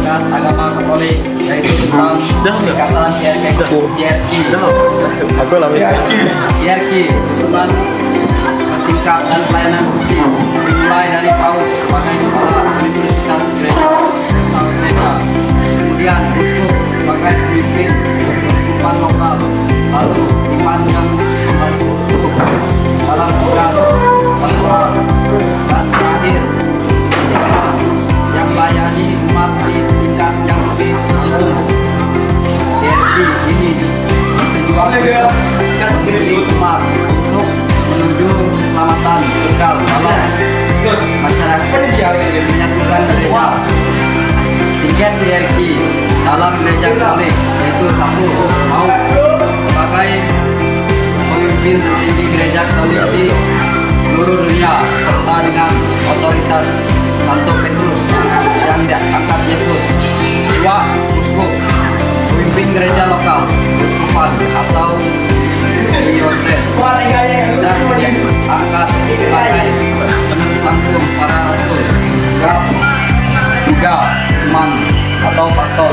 Tugas Agama Katolik, yaitu tentang Ikatan IRK. Aku lah IRK, susunan tingkat dan pelayanan suci, dimulai dari paus sebagai kepala Universitas Gereja Gereja, kemudian uskup sebagai pemimpin uskupan lokal, lalu imam yang membantu uskup dalam tugas pastoral, dan terakhir yang melayani umat di tingkat yang lebih langsung. IRK ini bertujuan untuk memilih umat untuk menuju keselamatan kekal dalam masyarakat yang menyatukan gereja. Tingkat IRK dalam gereja Katolik yaitu satu, paus sebagai pemimpin tertinggi gereja Katolik di seluruh dunia, serta dengan otoritas Santo Petrus yang diangkat Yesus. Dua, uskup, pemimpin gereja lokal, uskupan atau dioses, dan diangkat sebagai penerus langsung para rasul. Tiga, imam atau pastor,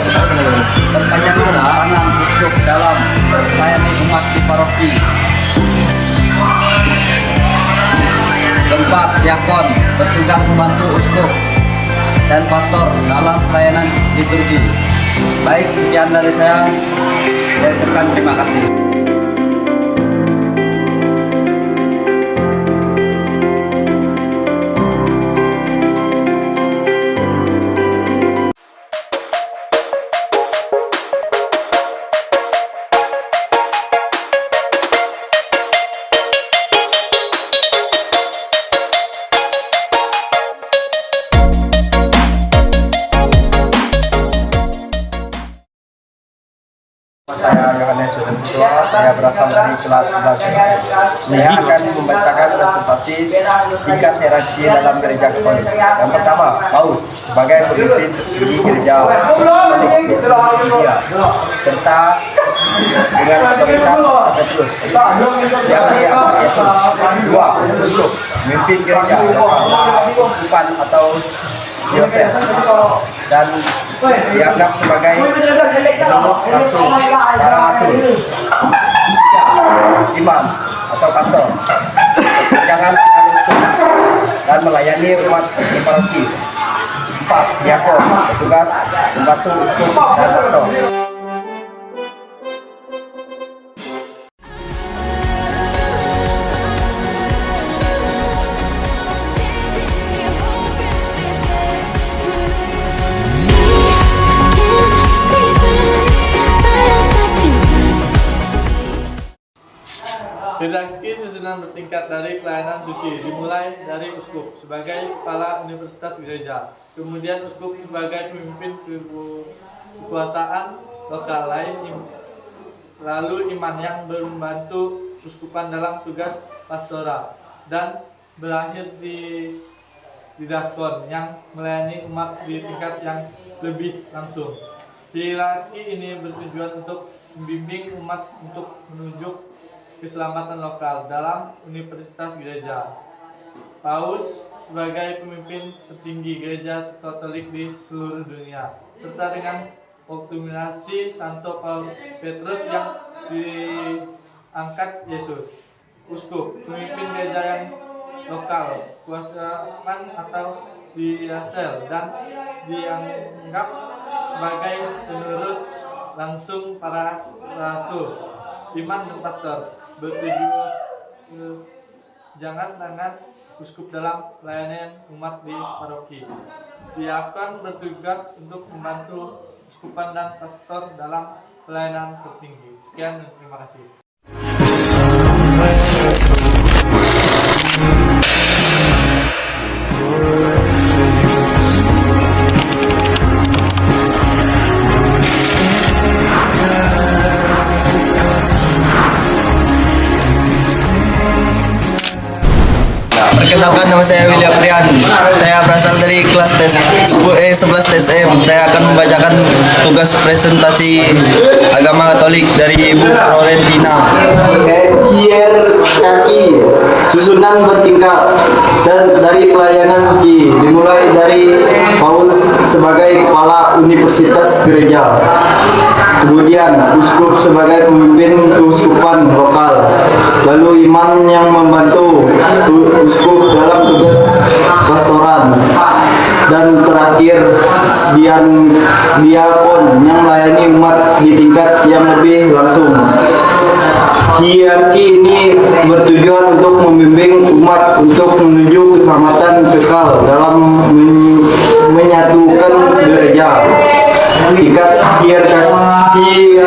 perpanjangan tangan uskup dalam melayani umat di paroki. Keempat, diakon, bertugas membantu uskup dan pastor dalam pelayanan liturgi. Baik, sekian dari saya ucapkan terima kasih. Saya Yohanes Sudantua, saya berasal dari kelas 11. Saya akan membacakan presentasi tingkat hierarki dalam gereja Katolik. Yang pertama, paus sebagai pemimpin tertinggi gereja Katolik di seluruh dunia, serta dengan otoritas Petrus yang diangkat Yesus. Dua, uskup, pemimpin gereja uskupan atau dioses, dan dianggap sebagai penerus langsung para rasul. Imam atau pastor, perpanjangan tangan uskup dan melayani umat di paroki. Empat, diakon, bertugas membantu uskup dan pastor. Hierarki susunan bertingkat dari pelayanan suci dimulai dari uskup sebagai kepala Universitas Gereja, kemudian uskup sebagai pemimpin kekuasaan lokal lain, lalu imam yang membantu uskupan dalam tugas pastoral, dan berakhir di diakon yang melayani umat di tingkat yang lebih langsung. Hierarki ini bertujuan untuk membimbing umat untuk menuju keselamatan lokal dalam Universitas Gereja. Paus sebagai pemimpin tertinggi gereja Katolik di seluruh dunia, serta dengan otoritas Santo Petrus yang diangkat Yesus. Uskup, pemimpin gereja yang lokal, kuasaan atau diasel, dan dianggap sebagai penerus langsung para rasul. Imam dan pastor bertujuan jangan tangan uskup dalam pelayanan umat di paroki. Diakon bertugas untuk membantu uskupan dan pastor dalam pelayanan tertinggi. Sekian dan terima kasih. Perkenalkan, nama saya William Prian. Saya berasal berasal dari kelas 11 TSM. Saya akan membacakan tugas presentasi agama Katolik dari Ibu Florentina. Hierarki susunan bertingkat dan dari pelayanan suci dimulai dari paus sebagai kepala universitas gereja, kemudian uskup sebagai pemimpin keuskupan lokal, lalu imam yang membantu uskup dalam tugas pastoran, dan terakhir diakon yang melayani umat di tingkat yang lebih langsung. Hierarki ini bertujuan untuk membimbing umat untuk menuju keselamatan kekal dalam menyatukan gereja. Tingkat hierarki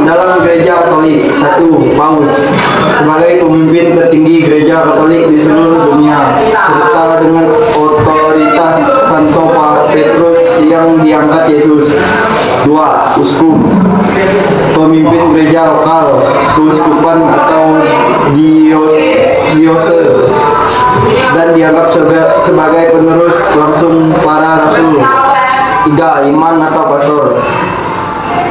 dalam gereja Katolik. 1. Paus sebagai pemimpin tertinggi gereja Katolik di seluruh dunia, serta dengan otoritas Santo Petrus yang diangkat Yesus. 2. Uskup pemimpin gereja lokal, keuskupan atau diose, dan dianggap sebagai penerus langsung para rasul. 3. Imam atau pastor,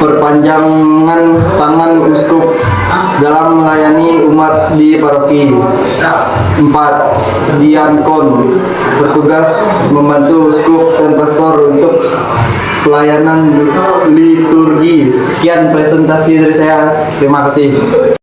perpanjangan tangan uskup dalam melayani umat di paroki. 4. Diakon bertugas membantu uskup dan pastor untuk pelayanan liturgi. Sekian presentasi dari saya. Terima kasih.